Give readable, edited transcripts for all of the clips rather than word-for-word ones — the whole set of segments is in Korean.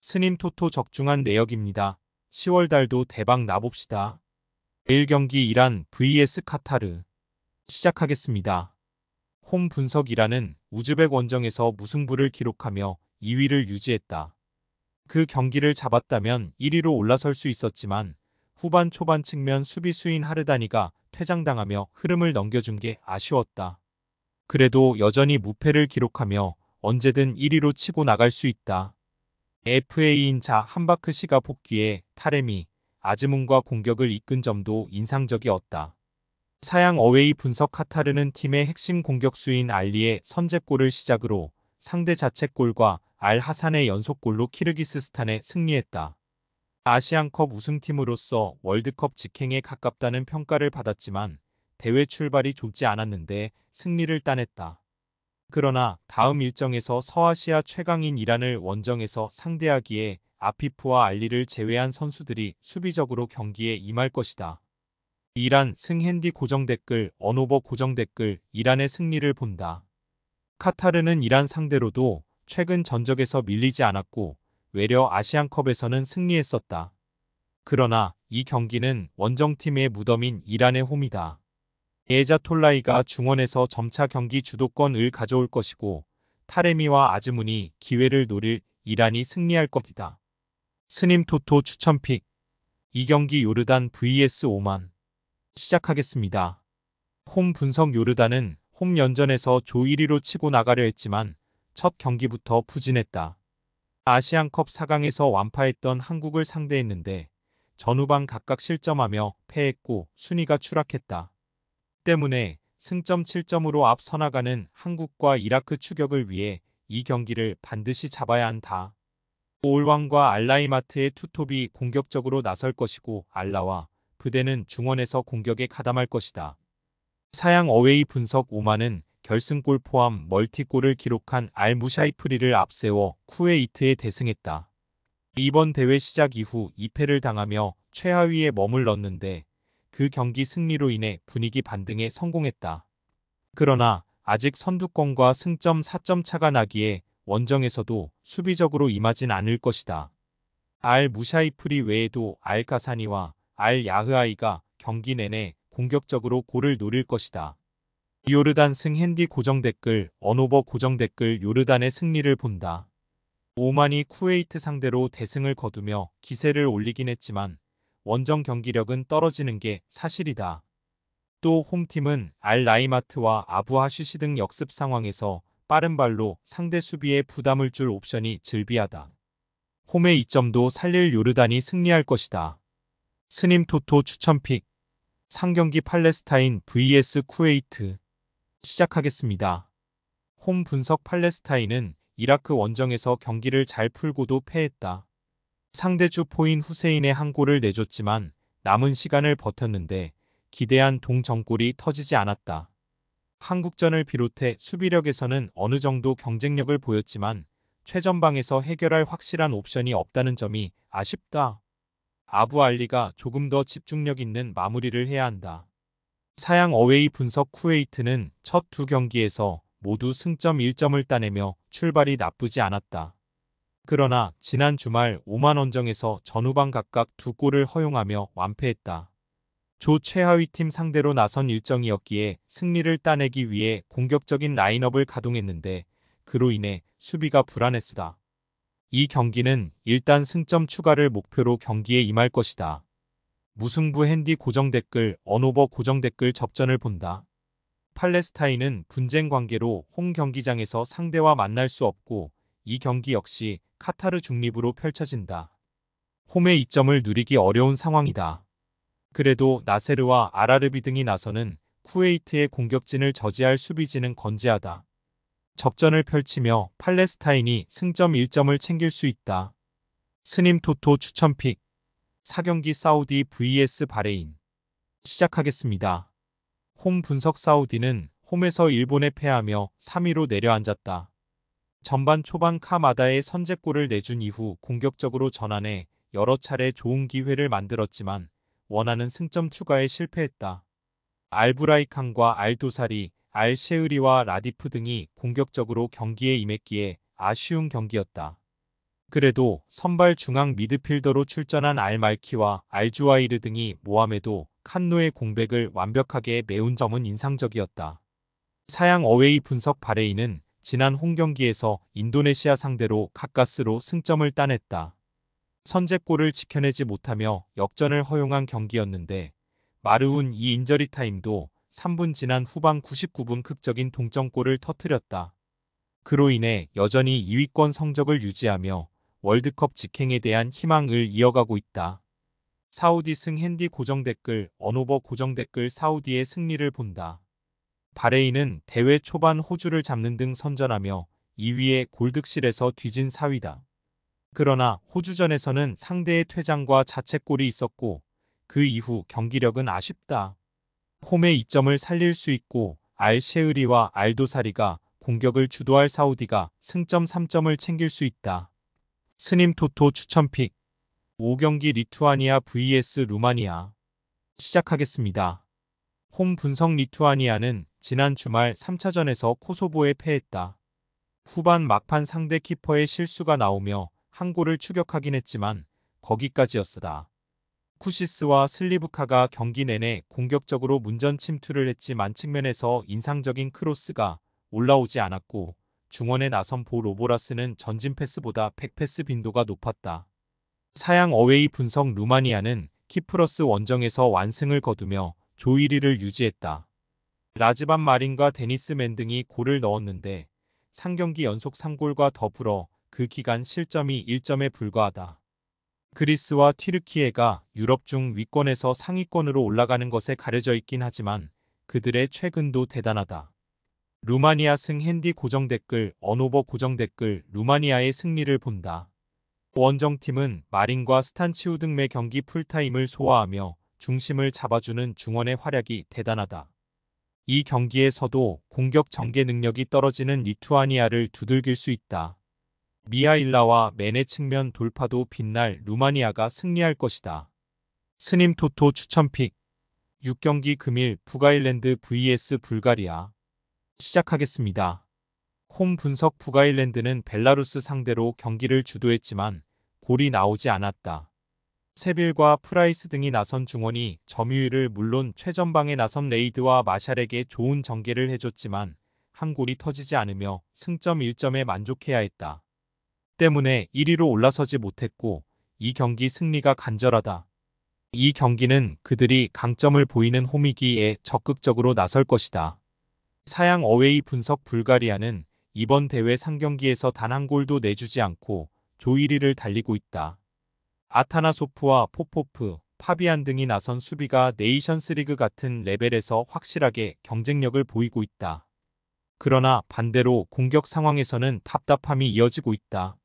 스님 토토 적중한 내역입니다. 10월 달도 대박 나봅시다. 내일 경기 이란 vs 카타르 시작하겠습니다. 홈 분석 이란은 우즈벡 원정에서 무승부를 기록하며 2위를 유지했다. 그 경기를 잡았다면 1위로 올라설 수 있었지만 후반 초반 측면 수비수인 하르다니가 퇴장당하며 흐름을 넘겨준 게 아쉬웠다. 그래도 여전히 무패를 기록하며 언제든 1위로 치고 나갈 수 있다. FA인 자 함바크시가 복귀해 타레미, 아즈문과 공격을 이끈 점도 인상적이었다. 사양 어웨이 분석 카타르는 팀의 핵심 공격수인 알리의 선제골을 시작으로 상대 자책골과 알 하산의 연속골로 키르기스스탄에 승리했다. 아시안컵 우승팀으로서 월드컵 직행에 가깝다는 평가를 받았지만 대회 출발이 좋지 않았는데 승리를 따냈다. 그러나 다음 일정에서 서아시아 최강인 이란을 원정에서 상대하기에 아피프와 알리를 제외한 선수들이 수비적으로 경기에 임할 것이다. 이란 승핸디 고정 댓글 언오버 고정 댓글 이란의 승리를 본다. 카타르는 이란 상대로도 최근 전적에서 밀리지 않았고 외려 아시안컵에서는 승리했었다. 그러나 이 경기는 원정팀의 무덤인 이란의 홈이다. 에자톨라이가 중원에서 점차 경기 주도권을 가져올 것이고 타레미와 아즈문이 기회를 노릴 이란이 승리할 것이다. 스님 토토 추천픽 이 경기 요르단 vs 오만 시작하겠습니다. 홈 분석 요르단은 홈 연전에서 조 1위로 치고 나가려 했지만 첫 경기부터 부진했다. 아시안컵 4강에서 완파했던 한국을 상대했는데 전후반 각각 실점하며 패했고 순위가 추락했다. 때문에 승점 7점으로 앞서 나가는 한국과 이라크 추격을 위해 이 경기를 반드시 잡아야 한다. 올왕과 알라이마트의 투톱이 공격적으로 나설 것이고 알라와 부대는 중원에서 공격에 가담할 것이다. 사양 어웨이 분석 오만은 결승골 포함 멀티골을 기록한 알 무샤이프리를 앞세워 쿠웨이트에 대승했다. 이번 대회 시작 이후 2패를 당하며 최하위에 머물렀는데 그 경기 승리로 인해 분위기 반등에 성공했다. 그러나 아직 선두권과 승점 4점 차가 나기에 원정에서도 수비적으로 임하진 않을 것이다. 알 무샤이프리 외에도 알 가사니와 알 야흐아이가 경기 내내 공격적으로 골을 노릴 것이다. 요르단 승핸디 고정 댓글 언오버 고정 댓글 요르단의 승리를 본다. 오만이 쿠웨이트 상대로 대승을 거두며 기세를 올리긴 했지만 원정 경기력은 떨어지는 게 사실이다. 또 홈팀은 알 라이마트와 아부 하슈시 등 역습 상황에서 빠른 발로 상대 수비에 부담을 줄 옵션이 즐비하다. 홈의 이점도 살릴 요르단이 승리할 것이다. 스님 토토 추천픽 상경기 팔레스타인 vs 쿠웨이트 시작하겠습니다. 홈 분석 팔레스타인은 이라크 원정에서 경기를 잘 풀고도 패했다. 상대주 포인 후세인의 한 골을 내줬지만 남은 시간을 버텼는데 기대한 동점골이 터지지 않았다. 한국전을 비롯해 수비력에서는 어느 정도 경쟁력을 보였지만 최전방에서 해결할 확실한 옵션이 없다는 점이 아쉽다. 아부 알리가 조금 더 집중력 있는 마무리를 해야 한다. 사양 어웨이 분석 쿠웨이트는 첫 두 경기에서 모두 승점 1점을 따내며 출발이 나쁘지 않았다. 그러나 지난 주말 오만 원정에서 전후반 각각 두 골을 허용하며 완패했다. 조 최하위팀 상대로 나선 일정이었기에 승리를 따내기 위해 공격적인 라인업을 가동했는데 그로 인해 수비가 불안했으다. 이 경기는 일단 승점 추가를 목표로 경기에 임할 것이다. 무승부 핸디 고정 댓글 언오버 고정 댓글 접전을 본다. 팔레스타인은 분쟁 관계로 홈 경기장에서 상대와 만날 수 없고 이 경기 역시 카타르 중립으로 펼쳐진다. 홈의 이점을 누리기 어려운 상황이다. 그래도 나세르와 아라르비 등이 나서는 쿠웨이트의 공격진을 저지할 수비진은 건재하다. 접전을 펼치며 팔레스타인이 승점 1점을 챙길 수 있다. 스님 토토 추천픽 4경기 사우디 vs 바레인 시작하겠습니다. 홈 분석 사우디는 홈에서 일본에 패하며 3위로 내려앉았다. 전반 초반 카마다의 선제골을 내준 이후 공격적으로 전환해 여러 차례 좋은 기회를 만들었지만 원하는 승점 추가에 실패했다. 알브라이칸과 알도사리, 알셰으리와 라디프 등이 공격적으로 경기에 임했기에 아쉬운 경기였다. 그래도 선발 중앙 미드필더로 출전한 알말키와 알주와이르 등이 모함에도 칸노의 공백을 완벽하게 메운 점은 인상적이었다. 사양 어웨이 분석 바레인은 지난 홈경기에서 인도네시아 상대로 가까스로 승점을 따냈다. 선제골을 지켜내지 못하며 역전을 허용한 경기였는데 마르운 이 인저리 타임도 3분 지난 후반 99분 극적인 동점골을 터뜨렸다. 그로 인해 여전히 2위권 성적을 유지하며 월드컵 직행에 대한 희망을 이어가고 있다. 사우디 승 핸디 고정 댓글 언오버 고정 댓글 사우디의 승리를 본다. 바레인은 대회 초반 호주를 잡는 등 선전하며 2위의 골득실에서 뒤진 4위다. 그러나 호주전에서는 상대의 퇴장과 자책골이 있었고 그 이후 경기력은 아쉽다. 홈의 이점을 살릴 수 있고 알-셰으리와 알도사리가 공격을 주도할 사우디가 승점 3점을 챙길 수 있다. 스님 토토 추천픽 5경기 리투아니아 vs 루마니아 시작하겠습니다. 홈 분석 리투아니아는 지난 주말 3차전에서 코소보에 패했다. 후반 막판 상대 키퍼의 실수가 나오며 한 골을 추격하긴 했지만 거기까지였으다. 쿠시스와 슬리브카가 경기 내내 공격적으로 문전 침투를 했지만 측면에서 인상적인 크로스가 올라오지 않았고 중원에 나선 보 로보라스는 전진 패스보다 백패스 빈도가 높았다. 사양 어웨이 분석 루마니아는 키프러스 원정에서 완승을 거두며 조 1위를 유지했다. 라즈반 마린과 데니스맨 등이 골을 넣었는데 3경기 연속 3골과 더불어 그 기간 실점이 1점에 불과하다. 그리스와 튀르키예가 유럽 중 위권에서 상위권으로 올라가는 것에 가려져 있긴 하지만 그들의 최근도 대단하다. 루마니아 승 핸디 고정 댓글 언오버 고정 댓글 루마니아의 승리를 본다. 원정팀은 마린과 스탄치우 등 매 경기 풀타임을 소화하며 중심을 잡아주는 중원의 활약이 대단하다. 이 경기에서도 공격 전개 능력이 떨어지는 리투아니아를 두들길 수 있다. 미하일라와 맨의 측면 돌파도 빛날 루마니아가 승리할 것이다. 스님 토토 추천픽 6경기 금일 북아일랜드 vs 불가리아 시작하겠습니다. 홈 분석 북아일랜드는 벨라루스 상대로 경기를 주도했지만 골이 나오지 않았다. 세빌과 프라이스 등이 나선 중원이 점유율을 물론 최전방에 나선 레이드와 마샬에게 좋은 전개를 해줬지만 한 골이 터지지 않으며 승점 1점에 만족해야 했다. 때문에 1위로 올라서지 못했고 이 경기 승리가 간절하다. 이 경기는 그들이 강점을 보이는 홈이기에 적극적으로 나설 것이다. 사양 어웨이 분석 불가리아는 이번 대회 3경기에서 단 한 골도 내주지 않고 조 1위를 달리고 있다. 아타나소프와 포포프, 파비안 등이 나선 수비가 네이션스리그 같은 레벨에서 확실하게 경쟁력을 보이고 있다. 그러나 반대로 공격 상황에서는 답답함이 이어지고 있다.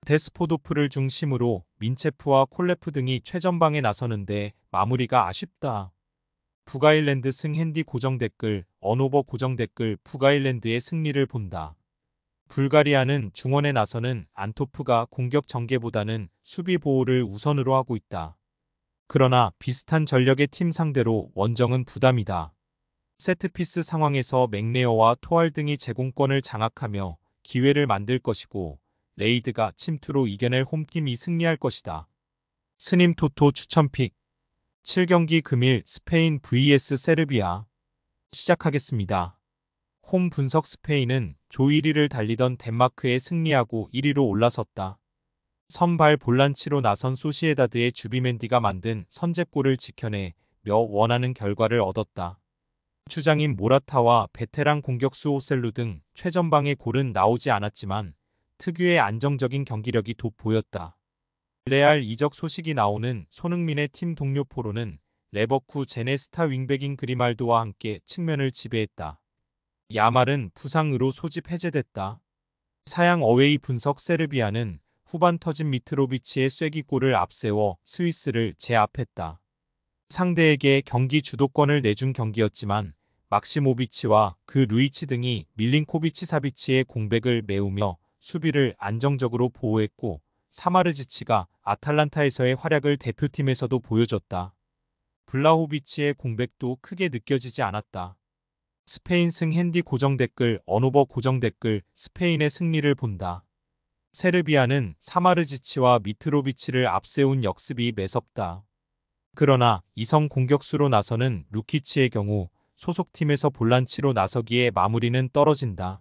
데스포도프를 중심으로 민체프와 콜레프 등이 최전방에 나서는데 마무리가 아쉽다. 북아일랜드 승 핸디 고정 댓글 언오버 고정 댓글 북아일랜드의 승리를 본다. 불가리아는 중원에 나서는 안토프가 공격 전개보다는 수비 보호를 우선으로 하고 있다. 그러나 비슷한 전력의 팀 상대로 원정은 부담이다. 세트피스 상황에서 맥네어와 토알 등이 제공권을 장악하며 기회를 만들 것이고 레이드가 침투로 이겨낼 홈팀이 승리할 것이다. 스님 토토 추천픽 7경기 금일 스페인 vs 세르비아 시작하겠습니다. 홈 분석 스페인은 조 1위를 달리던 덴마크에 승리하고 1위로 올라섰다. 선발 볼란치로 나선 소시에다드의 주비멘디가 만든 선제골을 지켜내 원하는 결과를 얻었다. 주장인 모라타와 베테랑 공격수 오셀루 등 최전방의 골은 나오지 않았지만 특유의 안정적인 경기력이 돋보였다. 레알 이적 소식이 나오는 손흥민의 팀 동료 포로는 레버쿠젠의 스타 윙백인 그리말도와 함께 측면을 지배했다. 야말은 부상으로 소집 해제됐다. 사양 어웨이 분석 세르비아는 후반 터진 미트로비치의 쐐기골을 앞세워 스위스를 제압했다. 상대에게 경기 주도권을 내준 경기였지만 막시모비치와 그 루이치 등이 밀린코비치 사비치의 공백을 메우며 수비를 안정적으로 보호했고 사마르지치가 아탈란타에서의 활약을 대표팀에서도 보여줬다. 블라호비치의 공백도 크게 느껴지지 않았다. 스페인 승 핸디 고정 댓글 언오버 고정 댓글 스페인의 승리를 본다. 세르비아는 사마르지치와 미트로비치를 앞세운 역습이 매섭다. 그러나 이성 공격수로 나서는 루키치의 경우 소속팀에서 볼란치로 나서기에 마무리는 떨어진다.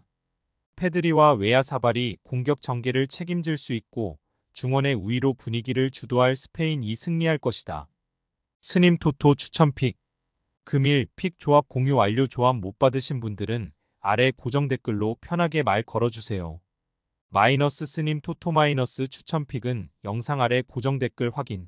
페드리와 웨야사발이 공격 전개를 책임질 수 있고 중원의 우위로 분위기를 주도할 스페인이 승리할 것이다. 스님 토토 추천픽. 금일 픽 조합 공유 완료. 조합 못 받으신 분들은 아래 고정 댓글로 편하게 말 걸어주세요. 마이너스 스님 토토 마이너스 추천픽은 영상 아래 고정 댓글 확인.